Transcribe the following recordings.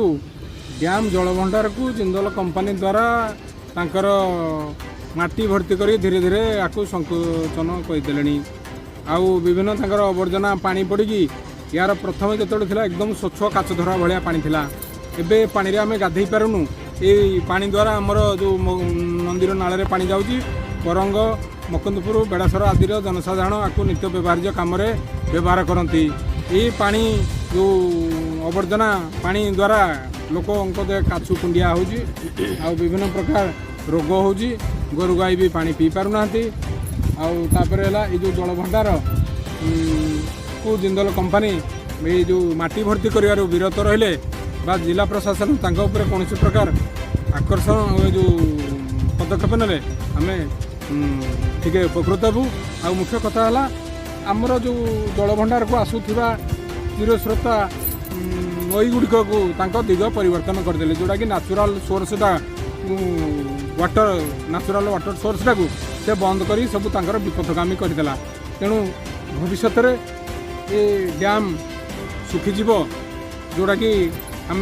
किंतु डैम जलभंडार को जिंदल कंपनी द्वारा तांकर माटी भर्ती कर धीरे धीरे आपको संकोचन करदे आउ विभिन्न तांकर आवर्जना पानी पड़ी यार प्रथम जो एकदम स्वच्छ काच धरा भाया पानी थिला एबे पानी रे आमे गाधई पारुनु ए पानी द्वारा आमर जो मंदिर नाल पानी जाऊँगी करंग मकंदपुर बेड़ासर आदि जनसाधारण आपको नित्य व्यवहार्य कम व्यवहार करती ये पानी जो आवर्जना पानी द्वारा लोक काछु कुंडिया हो विभिन्न प्रकार रोग हो गोरु गाई भी पानी पी पारना आउे जो जल भंडार को जिंदल कंपनी ये जो माटी भर्ती कर विरत रहिले बा जिला प्रशासन कौन प्रकार आकर्षण जो पदक्षेप ने आम ठीक उपकृत हबू आ मुख्य कथा है आमर जो जल भंडार को आसूवा चिरस्रोता नई गुड़िक को दिग परिवर्तन करदे जोटा कि नेचुरल सोर्सटा वाटर नेचुरल वाटर सोर्सटा को से बंद कर सब विपथगामी करदेला तेणु भविष्य में ये डैम सुखीज जोटा कि आम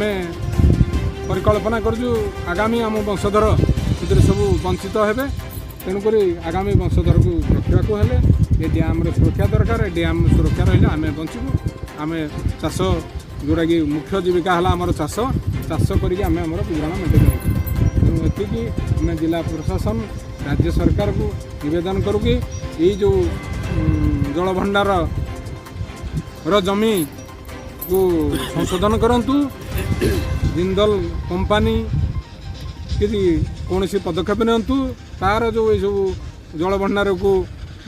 परिकल्पना करूँ आगामी आम वंशधर से सब वंचित हेबे तेणुक आगामी वंशधर को रखा हेले ये डैम सुरक्षा दरकार डैम सुरक्षा रही आम बचबू आम चाष जोटा कि मुख्य जीविका है आमर चाष चाष करके आम गुजारण मेंटेन तेणु एति आम जिला प्रशासन राज्य सरकार को निवेदन करूँ कि ये जो जल भंडार जमी को संशोधन करंतु जिंदल कंपनी कि कौन पदक्षेप नियंतु तार जो ये सब जल भंडार को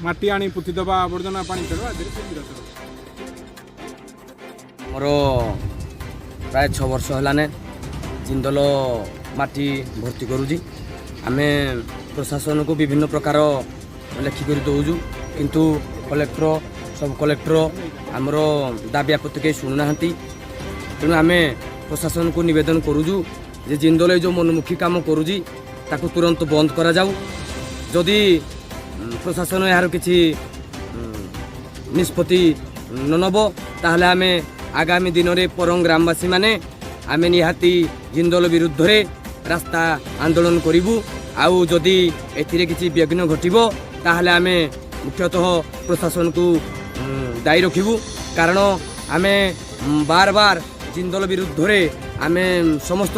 माटी आनी पुति दबा आवर्जना पानी छाड़ा मोर प्राय 6 वर्ष है जिंदल माटी भर्ती करुँची आम प्रशासन को विभिन्न प्रकार लेखिक दौचु किंतु कलेक्टर सब कलेक्टर आमर दाबी आपत्ति कहीं शुणुना तेणु आम प्रशासन को निवेदन करुँ जे जिंदल जो मनमुखी काम करुँची ताकू तुरंत बंद करा जाऊ जदि प्रशासन यार किसी निष्पत्ति न नब ताहले आम आगामी दिन में परंग ग्रामवासी माने आम निहाती जिंदल विरुद्ध रे रास्ता आंदोलन करूँ आउ जदि एथिरे किसी विघ्न घटिबो ताहले आम मुख्यतः प्रशासन को दायी रखिबू कारण आम बार बार जिंदल विरुद्ध रे आम समस्त